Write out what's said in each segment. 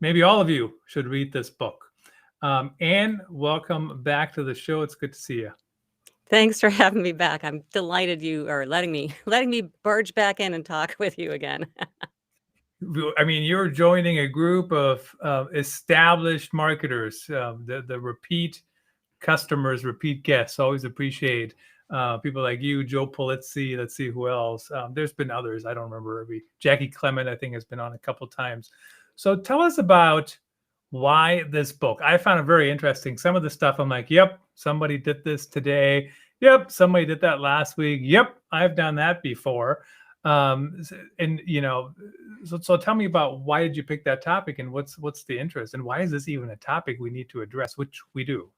maybe all of you should read this book. Anne, welcome back to the show. It's good to see you. Thanks for having me back. I'm delighted you are letting me barge back in and talk with you again. I mean, you're joining a group of established marketers, the repeat customers, repeat guests. Always appreciate people like you, Joe Polizzi. Let's see who else. There's been others. I don't remember. Jackie Clement, I think, has been on a couple times. So tell us about why this book. I found it very interesting. Some of the stuff I'm like, yep, somebody did this today. Yep, somebody did that last week. Yep, I've done that before. And so tell me about why did you pick that topic, and what's the interest, and why is this even a topic we need to address, which we do.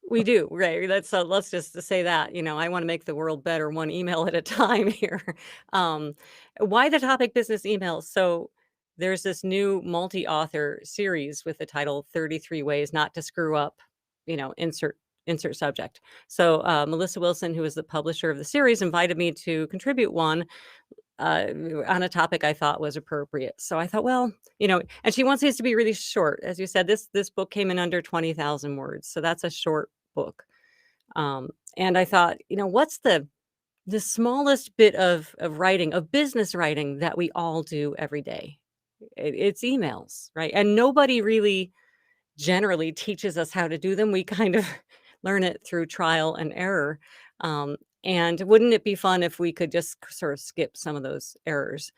We do, right? Let's just say that, I want to make the world better one email at a time here. Um, why the topic business emails? So there's this new multi-author series with the title 33 Ways Not to Screw Up, insert subject. So Melissa Wilson, who is the publisher of the series, invited me to contribute one on a topic I thought was appropriate. So I thought, well, and she wants these to be really short. As you said, this book came in under 20,000 words. So that's a short book. And I thought, what's the smallest bit of writing, of business writing that we all do every day? It's emails, right? And nobody really generally teaches us how to do them. We kind of learn it through trial and error. And wouldn't it be fun if we could just sort of skip some of those errors?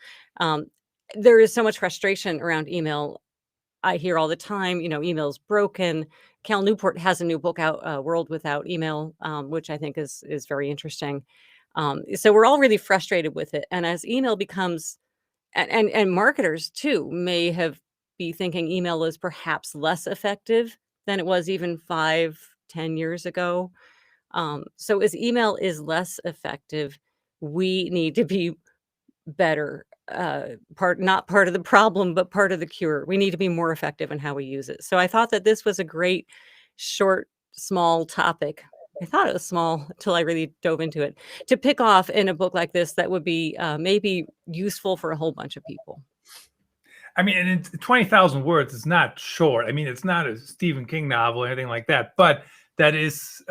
There is so much frustration around email. I hear all the time, email's broken. Cal Newport has a new book out, World Without Email, which I think is very interesting. So we're all really frustrated with it. And as email becomes, and marketers too may be thinking email is perhaps less effective than it was even 5-10 years ago. So as email is less effective, we need to be better. Not part of the problem, but part of the cure. We need to be more effective in how we use it. So I thought that this was a great, short, small topic. I thought it was small until I really dove into it, to pick off in a book like this that would be maybe useful for a whole bunch of people. I mean, and 20,000 words is not short. I mean, it's not a Stephen King novel or anything like that, but that is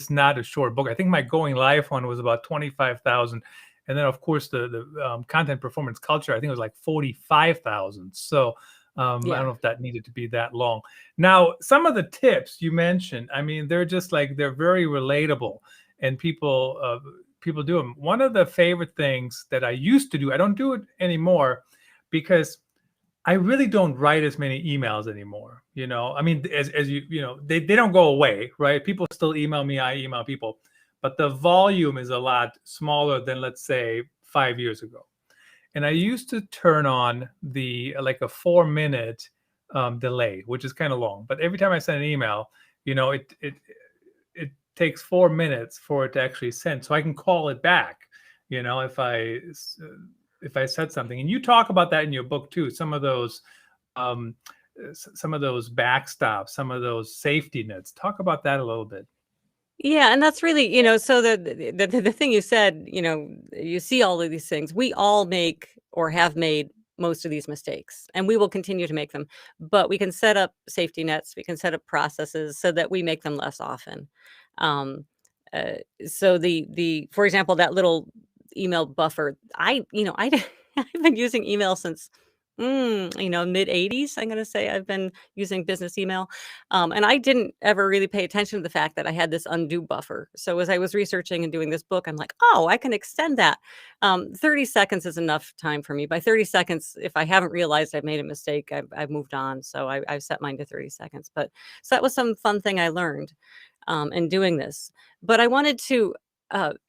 not a short book. I think my Going Live one was about 25,000. And then, of course, the content performance culture, I think it was like 45,000. So I don't know if that needed to be that long. Now, some of the tips you mentioned, I mean, they're just like, they're very relatable, and people do them. One of the favorite things that I used to do, I don't do it anymore because I really don't write as many emails anymore. I mean, as they don't go away, right? People still email me, I email people. But the volume is a lot smaller than, let's say, 5 years ago. And I used to turn on like a 4-minute delay, which is kind of long. But every time I send an email, it takes 4 minutes for it to actually send, so I can call it back. If I said something, and you talk about that in your book too. Some of those backstops, some of those safety nets. Talk about that a little bit. Yeah, and that's really, so the thing you said, you see all of these things. We all make or have made most of these mistakes, and we will continue to make them. But we can set up safety nets, we can set up processes so that we make them less often. So for example, that little email buffer, I've been using email since mid 80s. I'm going to say I've been using business email. And I didn't ever really pay attention to the fact that I had this undo buffer. So as I was researching and doing this book, I'm like, oh, I can extend that. 30 seconds is enough time for me. By 30 seconds, if I haven't realized I've made a mistake, I've moved on. So I've set mine to 30 seconds. So that was some fun thing I learned in doing this. But I wanted to,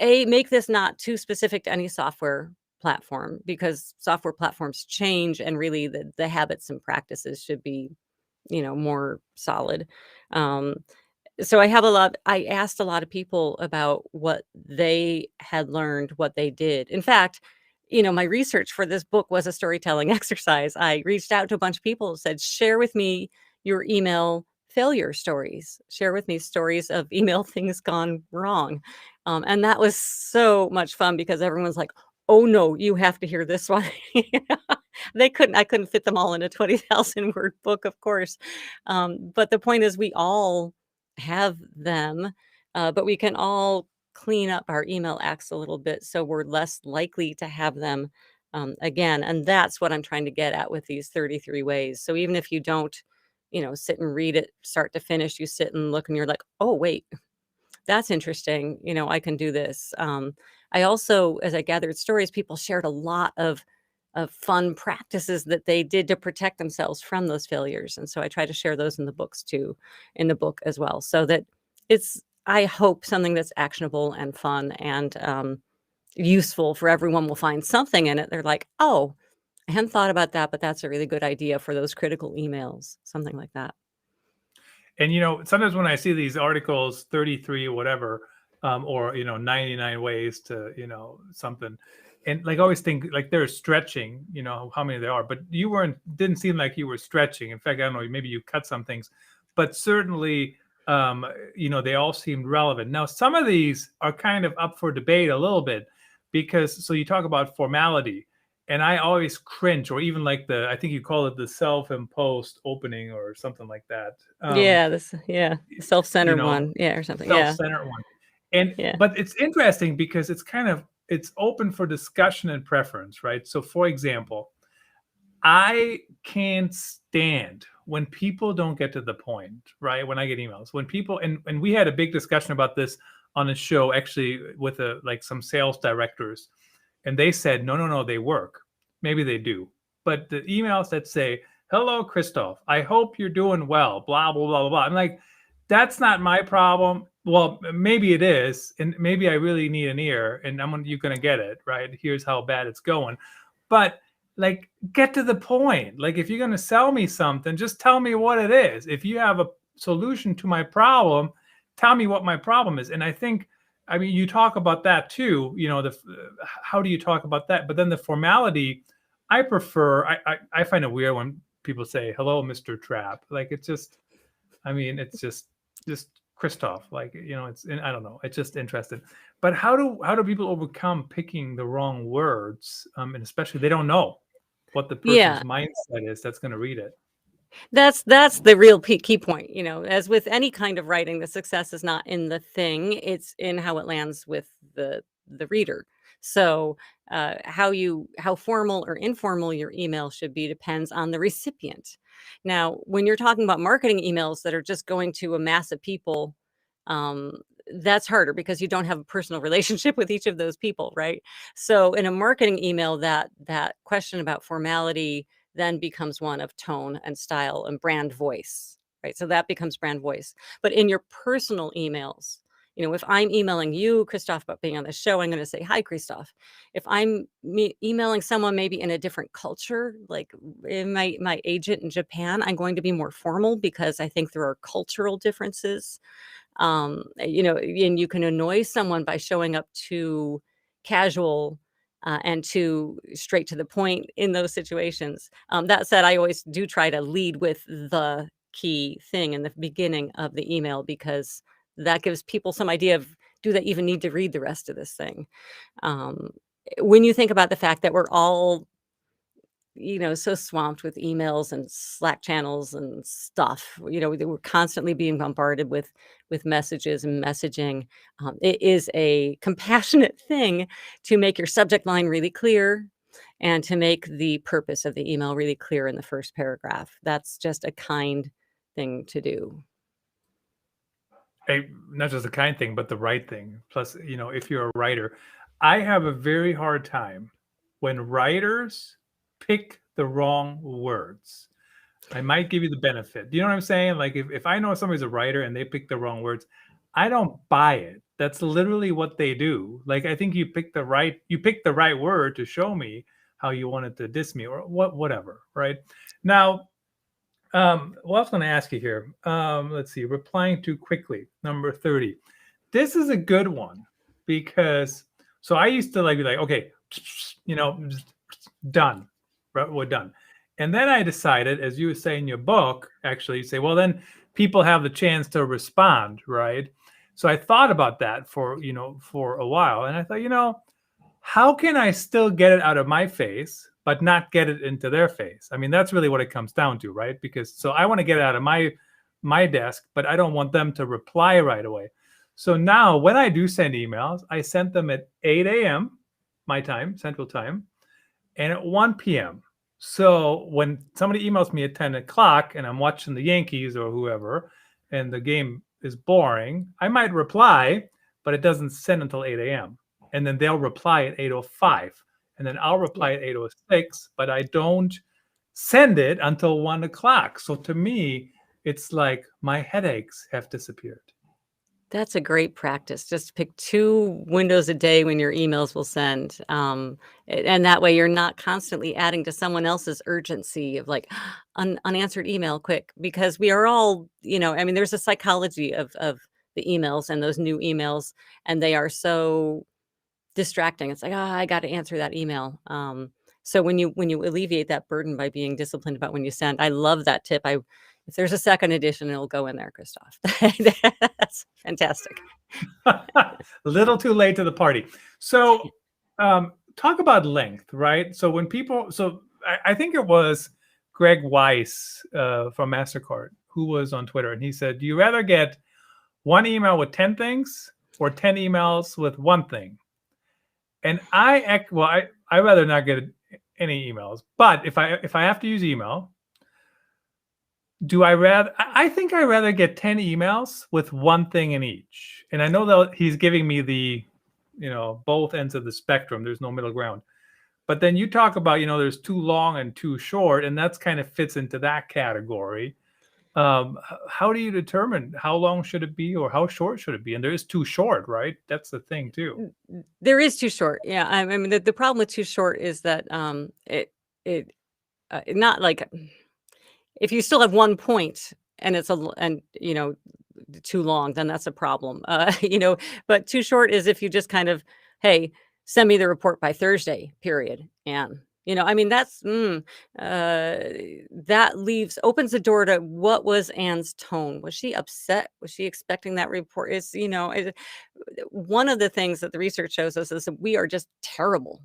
make this not too specific to any software platform, because software platforms change, and really the habits and practices should be, more solid. So I asked a lot of people about what they had learned, what they did. In fact, my research for this book was a storytelling exercise. I reached out to a bunch of people and said, share with me your email failure stories. Share with me stories of email things gone wrong. And that was so much fun, because everyone's like, oh no, you have to hear this one. I couldn't fit them all in a 20,000 word book, of course. But the point is we all have them, but we can all clean up our email acts a little bit so we're less likely to have them again. And that's what I'm trying to get at with these 33 ways. So even if you don't, sit and read it start to finish, you sit and look and you're like, oh, wait, that's interesting. I can do this. I also, as I gathered stories, people shared a lot of fun practices that they did to protect themselves from those failures. And so I try to share those in the books too, in the book as well, so that it's, I hope, something that's actionable and fun and useful for everyone will find something in it. They're like, oh, I hadn't thought about that, but that's a really good idea for those critical emails, something like that. And sometimes when I see these articles, 33 or whatever, or 99 ways to something, and like I always think like they're stretching, how many there are, but didn't seem like you were stretching. In fact, I don't know, maybe you cut some things, but certainly they all seemed relevant. Now some of these are kind of up for debate a little bit, because so you talk about formality, and I always cringe, or even like I think you call it the self-imposed opening or something like that. Yeah, the You self-centered know, one. Yeah, or something. Yeah. self-centered one. And Yeah. but it's interesting because it's open for discussion and preference, right? So for example, I can't stand when people don't get to the point, right? When I get emails, when people, and we had a big discussion about this on a show actually with like some sales directors, and they said, no, no, no, they work. Maybe they do. But the emails that say, hello, Christoph, I hope you're doing well, blah, blah, blah, blah, blah. I'm like, that's not my problem. Well, maybe it is. And maybe I really need an ear, and you're going to get it, right? Here's how bad it's going. But like, get to the point. Like, if you're going to sell me something, just tell me what it is. If you have a solution to my problem, tell me what my problem is. And I mean, you talk about that too, how do you talk about that? But then the formality, I prefer, I find it weird when people say, hello, Mr. Trap. Like, it's just, I mean, it's just Christoph, like, I don't know, it's just interesting. But how do people overcome picking the wrong words? And especially they don't know what the person's Yeah. mindset is that's going to read it. That's the real key point, as with any kind of writing, the success is not in the thing, it's in how it lands with the reader. So, how formal or informal your email should be depends on the recipient. Now, when you're talking about marketing emails that are just going to a mass of people, um, that's harder because you don't have a personal relationship with each of those people, right? So, in a marketing email, that question about formality then becomes one of tone and style and brand voice, right? So that becomes brand voice. But in your personal emails, if I'm emailing you, Christoph, about being on the show, I'm going to say, hi, Christoph. If I'm emailing someone maybe in a different culture, like in my agent in Japan, I'm going to be more formal because I think there are cultural differences. And you can annoy someone by showing up too casual and too straight to the point in those situations. That said, I always do try to lead with the key thing in the beginning of the email because that gives people some idea of, do they even need to read the rest of this thing? Um, when you think about the fact that we're all so swamped with emails and Slack channels and stuff. We're constantly being bombarded with messages and messaging. It is a compassionate thing to make your subject line really clear and to make the purpose of the email really clear in the first paragraph. That's just a kind thing to do. Not just the kind thing, but the right thing. Plus, if you're a writer, I have a very hard time when writers pick the wrong words. I might give you the benefit. Do you know what I'm saying? Like, if I know somebody's a writer and they pick the wrong words, I don't buy it. That's literally what they do. Like, I think you picked the right word to show me how you wanted to diss me or whatever, right? Now, what I was going to ask you here, let's see, replying too quickly, number 30. This is a good one because, so I used to be like, okay, done, right, we're done. And then I decided, as you say in your book, actually, you say, well, then people have the chance to respond, right? So I thought about that for a while, and I thought, how can I still get it out of my face but not get it into their face. I mean, that's really what it comes down to, right? Because so I want to get it out of my desk, but I don't want them to reply right away. So now when I do send emails, I send them at 8 a.m. my time, Central Time, and at 1 p.m. So when somebody emails me at 10 o'clock and I'm watching the Yankees or whoever, and the game is boring, I might reply, but it doesn't send until 8 a.m. And then they'll reply at 8:05. And then I'll reply at 8:06, but I don't send it until 1 o'clock. So to me, it's like my headaches have disappeared. That's a great practice. Just pick 2 windows a day when your emails will send. And that way you're not constantly adding to someone else's urgency of like unanswered email quick, because we are all, I mean, there's a psychology of the emails and those new emails, and they are so distracting. It's like, I got to answer that email. So when you alleviate that burden by being disciplined about when you send, I love that tip. If there's a second edition, it'll go in there, Christoph. That's fantastic. A little too late to the party. So talk about length, right? So when people, I think it was Greg Weiss from MasterCard who was on Twitter, and he said, do you rather get one email with 10 things or 10 emails with one thing? And I rather not get any emails, but if I have to use email, I think I rather get 10 emails with one thing in each. And I know that he's giving me the, both ends of the spectrum. There's no middle ground. But then you talk about, there's too long and too short, and that's kind of fits into that category. How do you determine how long should it be or how short should it be? And there is too short, right? That's the thing too. There is too short. Yeah. I mean, the problem with too short is that not like, if you still have one point and too long, then that's a problem. But too short is if you just kind of, hey, send me the report by Thursday, period. And, I mean, that opens the door to what was Anne's tone. Was she upset? Was she expecting that report? One of the things that the research shows us is that we are just terrible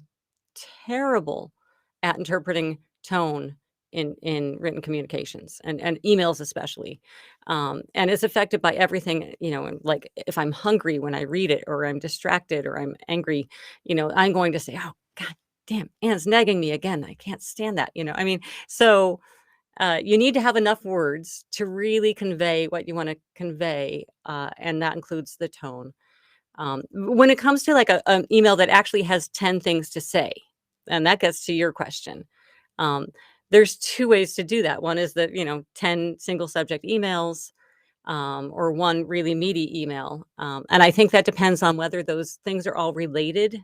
at interpreting tone in written communications and emails especially. And it's affected by everything, and like if I'm hungry when I read it, or I'm distracted, or I'm angry, I'm going to say, oh, God damn, Anne's nagging me again. I can't stand that, I mean, so you need to have enough words to really convey what you want to convey. And that includes the tone. When it comes to like an email that actually has 10 things to say, and that gets to your question, there's 2 ways to do that. One is that, 10 single subject emails, or one really meaty email. And I think that depends on whether those things are all related.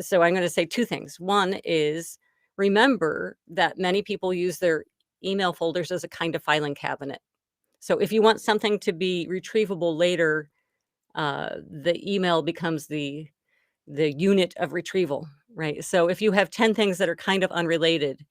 So I'm going to say 2 things. One is, remember that many people use their email folders as a kind of filing cabinet. So if you want something to be retrievable later, the email becomes the unit of retrieval, right? So if you have 10 things that are kind of unrelated,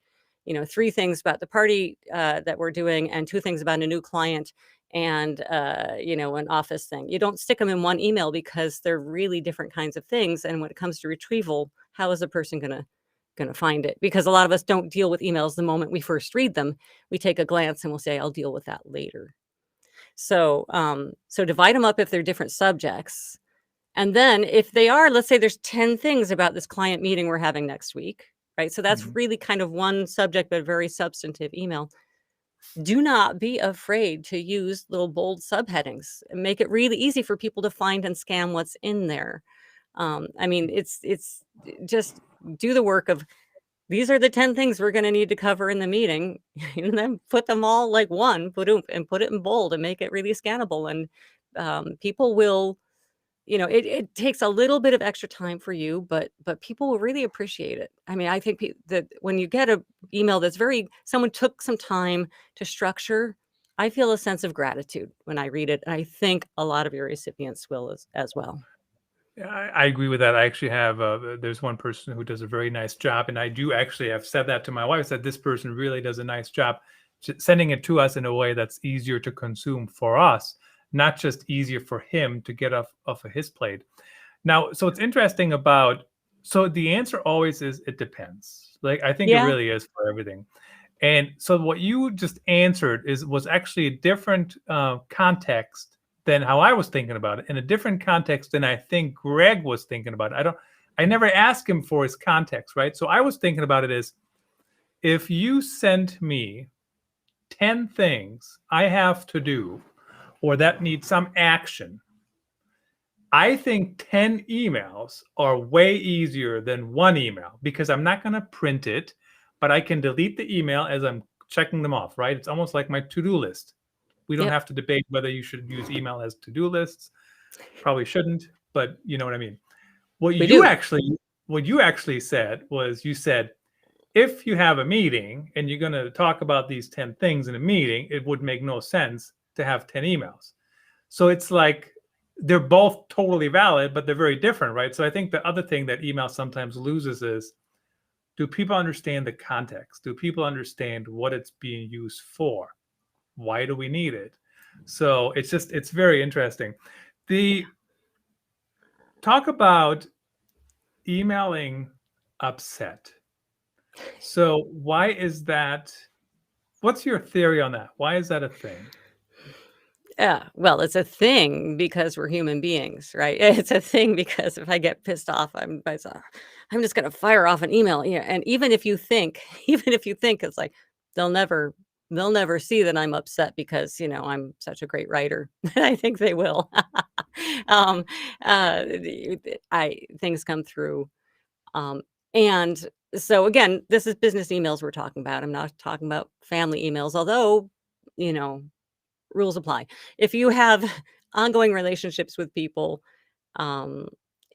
3 things about the party that we're doing, and 2 things about a new client, and an office thing, you don't stick them in one email because they're really different kinds of things. And when it comes to retrieval, how is a person gonna find it? Because a lot of us don't deal with emails the moment we first read them. We take a glance and we'll say, I'll deal with that later. So divide them up if they're different subjects. And then if they are, let's say there's 10 things about this client meeting we're having next week, right? So that's really kind of one subject, but very substantive email. Do not be afraid to use little bold subheadings and make it really easy for people to find and scan what's in there. I mean, it's just do the work of, these are the 10 things we're going to need to cover in the meeting, and then put them all like one, and put it in bold and make it really scannable. And people will, it takes a little bit of extra time for you, but people will really appreciate it. I mean, I think that when you get an email that's someone took some time to structure, I feel a sense of gratitude when I read it. And I think a lot of your recipients will as well. Yeah, I agree with that. I actually have, there's one person who does a very nice job. And I do actually have said that to my wife, said this person really does a nice job sending it to us in a way that's easier to consume for us, not just easier for him to get off of his plate. Now, so it's interesting about So the answer always is it depends. Like I think it Yeah. really is for everything. And so what you just answered was actually a different context than how I was thinking about it, in a different context than I think Greg was thinking about it. I never asked him for his context, right? So I was thinking about it as, if you sent me 10 things I have to do or that need some action, I think 10 emails are way easier than one email, because I'm not going to print it, but I can delete the email as I'm checking them off, right? It's almost like my to-do list. We don't Yep. have to debate whether you should use email as to-do lists. Probably shouldn't, but you know what I mean. What We you do. actually what you actually said was, you said, if you have a meeting and you're going to talk about these 10 things in a meeting, it would make no sense to have 10 emails. So it's like they're both totally valid, but they're very different, right? So I think the other thing that email sometimes loses is, do people understand the context? Do people understand what it's being used for? Why do we need it? So it's very interesting. The talk about emailing upset. So why is that? What's your theory on that? Why is that a thing? Yeah, well, it's a thing because we're human beings, right? It's a thing because if I get pissed off, I'm just gonna fire off an email, and even if you think even if you think it's like, they'll never they'll never see that I'm upset because, I'm such a great writer. I think they will. Um, I things come through, um, and so again, this is business emails we're talking about. I'm not talking about family emails, although, you know rules apply. If you have ongoing relationships with people, um,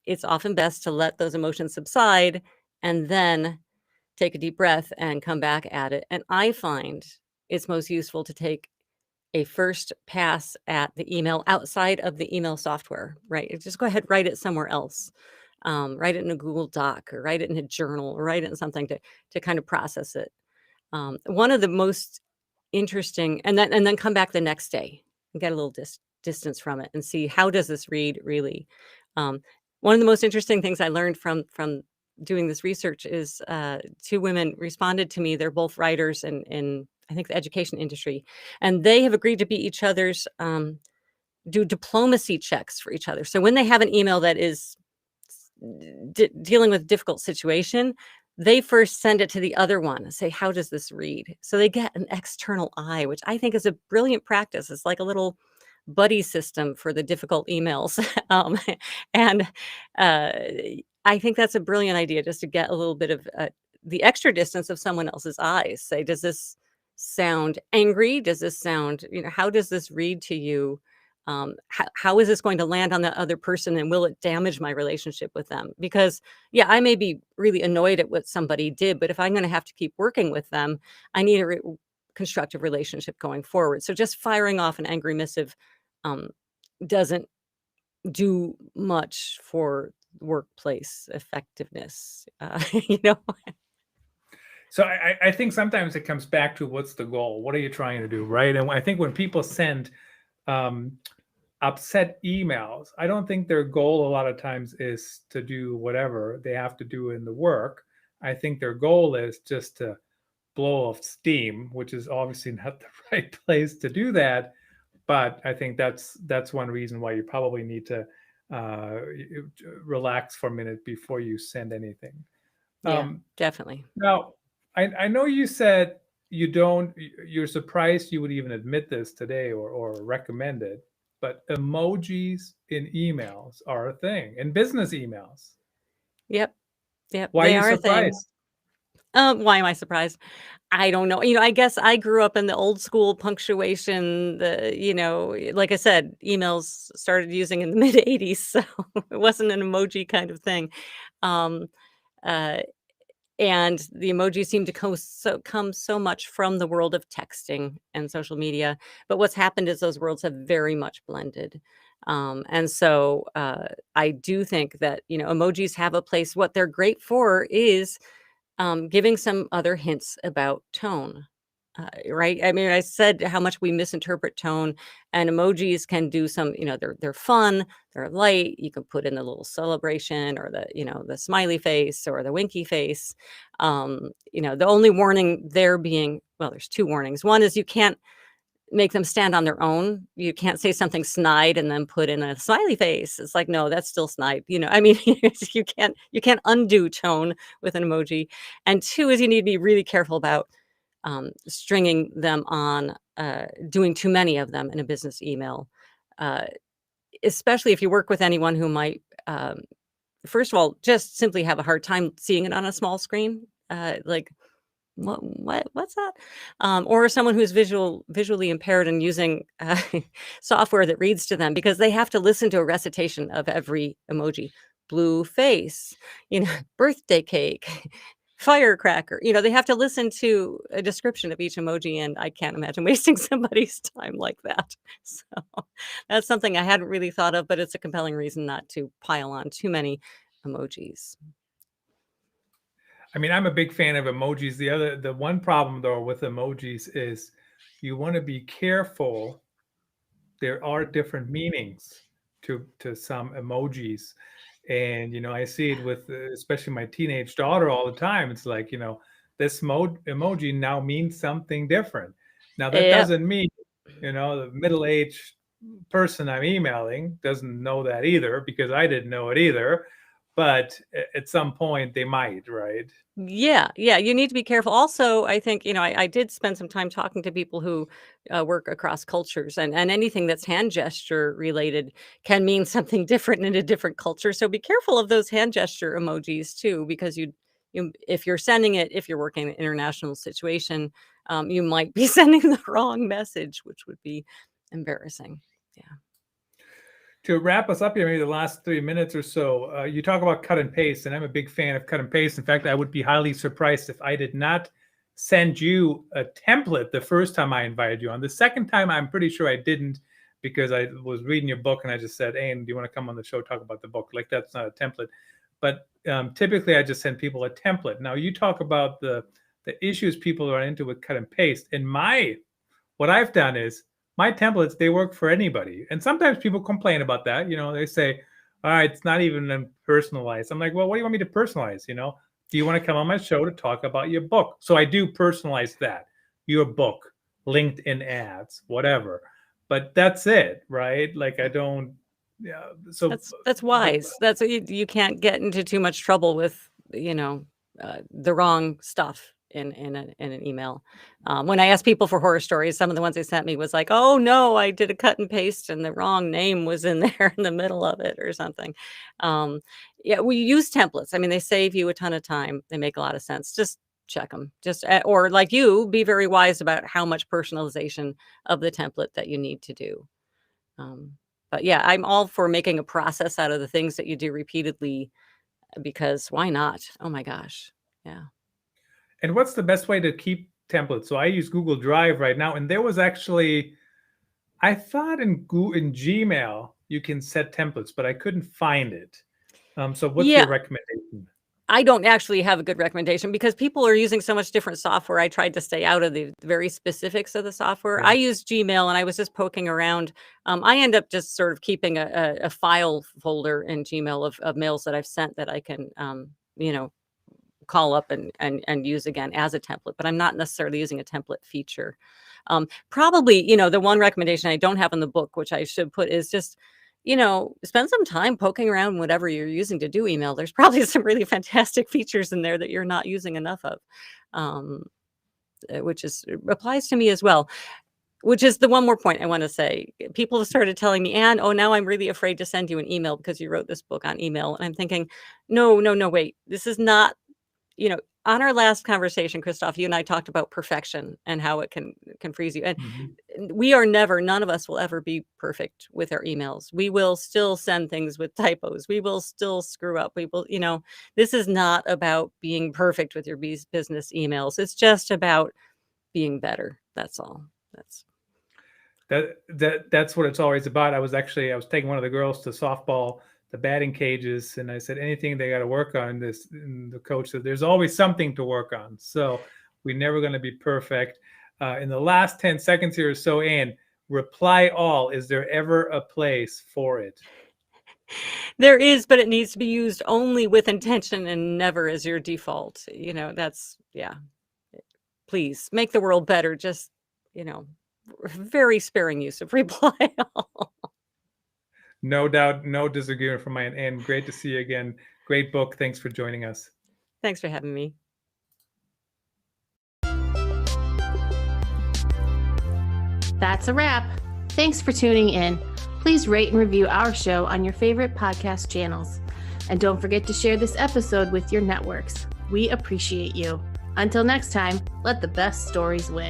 it's often best to let those emotions subside and then take a deep breath and come back at it. And I find it's most useful to take a first pass at the email outside of the email software, right? Just go ahead, write it somewhere else. Write it in a Google Doc or write it in a journal or write it in something to kind of process it. One of the most interesting, and then come back the next day and get a little distance from it and see, how does this read really? Um, One of the most interesting things I learned from doing this research is, two women responded to me. They're both writers in I think the education industry, and they have agreed to be each other's, do diplomacy checks for each other. So when they have an email that is dealing with a difficult situation, they first send it to the other one and say, how does this read? So they get an external eye, which I think is a brilliant practice. It's like a little buddy system for the difficult emails. And uh, I think that's a brilliant idea, just to get a little bit of the extra distance of someone else's eyes. Say, does this sound angry? Does this sound, how does this read to you? How is this going to land on the other person, and will it damage my relationship with them? Because, yeah, I may be really annoyed at what somebody did, but if I'm going to have to keep working with them, I need a constructive relationship going forward. So just firing off an angry missive um, doesn't do much for workplace effectiveness. So I think sometimes it comes back to, what's the goal? What are you trying to do, right? And I think when people send um, upset emails, I don't think their goal a lot of times is to do whatever they have to do in the work. I think their goal is just to blow off steam, which is obviously not the right place to do that. But I think that's one reason why you probably need to uh, relax for a minute before you send anything. Yeah, Um, definitely. Now, I know you said you're surprised you would even admit this today, or recommend it, but emojis in emails are a thing, in business emails. Yep. Yep. Why are They you are a thing. surprised? Why am I surprised? I don't know. I guess I grew up in the old school punctuation, like I said, emails started using in the mid 80s, so it wasn't an emoji kind of thing. Um, uh, and the emoji seem to come so much from the world of texting and social media. But what's happened is those worlds have very much blended. And so I do think that, emojis have a place. What they're great for is giving some other hints about tone. Right? I mean, I said how much we misinterpret tone, and emojis can do some, they're fun, they're light. You can put in the little celebration or the smiley face or the winky face. The only warning there being, well, there's two warnings. One is you can't make them stand on their own. You can't say something snide and then put in a smiley face. It's like, no, that's still snide. I mean, you can't undo tone with an emoji. And two is you need to be really careful about stringing them on, doing too many of them in a business email, uh, especially if you work with anyone who might, first of all, just simply have a hard time seeing it on a small screen. Like, what's that? Or someone who's visually impaired and using software that reads to them because they have to listen to a recitation of every emoji. Blue face, birthday cake, firecracker. They have to listen to a description of each emoji, and I can't imagine wasting somebody's time like that. So that's something I hadn't really thought of, but it's a compelling reason not to pile on too many emojis. I mean, I'm a big fan of emojis. The one problem though with emojis is you want to be careful. There are different meanings to some emojis, and I see it with especially my teenage daughter all the time. It's like, this emoji now means something different. Now that Yep. doesn't mean the middle-aged person I'm emailing doesn't know that either, because I didn't know it either. But at some point they might, right? Yeah, yeah, you need to be careful. Also, I think, I did spend some time talking to people who work across cultures, and anything that's hand gesture related can mean something different in a different culture. So be careful of those hand gesture emojis too, because if you're sending it, if you're working in an international situation, you might be sending the wrong message, which would be embarrassing. Yeah. To wrap us up here, maybe the last 3 minutes or so, you talk about cut and paste, and I'm a big fan of cut and paste. In fact, I would be highly surprised if I did not send you a template the first time I invited you on. The second time, I'm pretty sure I didn't, because I was reading your book and I just said, "Hey, do you want to come on the show, talk about the book?" Like, that's not a template. But typically, I just send people a template. Now, you talk about the issues people run into with cut and paste. What I've done is, my templates, they work for anybody. And sometimes people complain about that. They say, all right, it's not even personalized. I'm like, well, what do you want me to personalize? Do you want to come on my show to talk about your book? So I do personalize that, your book, LinkedIn ads, whatever. But that's it, right? Like, I don't, yeah. So, That's but wise. That's you can't get into too much trouble with, the wrong stuff in an email. When I asked people for horror stories, some of the ones they sent me was like, "Oh no, I did a cut and paste and the wrong name was in there in the middle of it or something." Um, yeah, we use templates. I mean, they save you a ton of time. They make a lot of sense. Just check them. Or like you, be very wise about how much personalization of the template that you need to do. Um, but yeah, I'm all for making a process out of the things that you do repeatedly because why not? Oh my gosh. Yeah. and what's the best way to keep templates? So I use Google Drive right now, and there was actually, I thought in Gmail you can set templates, but I couldn't find it. So what's Yeah, your recommendation? I don't actually have a good recommendation because people are using so much different software. I tried to stay out of the very specifics of the software. I Yeah. use Gmail and I was just poking around. I end up just sort of keeping a file folder in Gmail of mails that I've sent that I can, you know, call up and use again as a template, but I'm not necessarily using a template feature. Probably, the one recommendation I don't have in the book, which I should put, is just, spend some time poking around whatever you're using to do email. There's probably some really fantastic features in there that you're not using enough of, um, which applies to me as well. Which is the one more point I want to say. People have started telling me, "Anne, oh, now I'm really afraid to send you an email because you wrote this book on email." And I'm thinking, no, no, no, wait. This is not on our last conversation, Christoph, you and I talked about perfection and how it can freeze you. And Mhm. none of us will ever be perfect with our emails. We will still send things with typos. We will still screw up. This is not about being perfect with your business emails. It's just about being better. That's all. That's That's what it's always about. I was taking one of the girls to softball, the batting cages, and I said, anything they got to work on this. And the coach said, there's always something to work on. So we're never going to be perfect. In the last 10 seconds here or so, Anne, reply all. Is there ever a place for it? There is, but it needs to be used only with intention and never as your default. That's, yeah. Please make the world better. Just, very sparing use of reply all. No doubt, no disagreement from my end. And great to see you again. Great book. Thanks for joining us. Thanks for having me. That's a wrap. Thanks for tuning in. Please rate and review our show on your favorite podcast channels. And don't forget to share this episode with your networks. We appreciate you. Until next time, let the best stories win.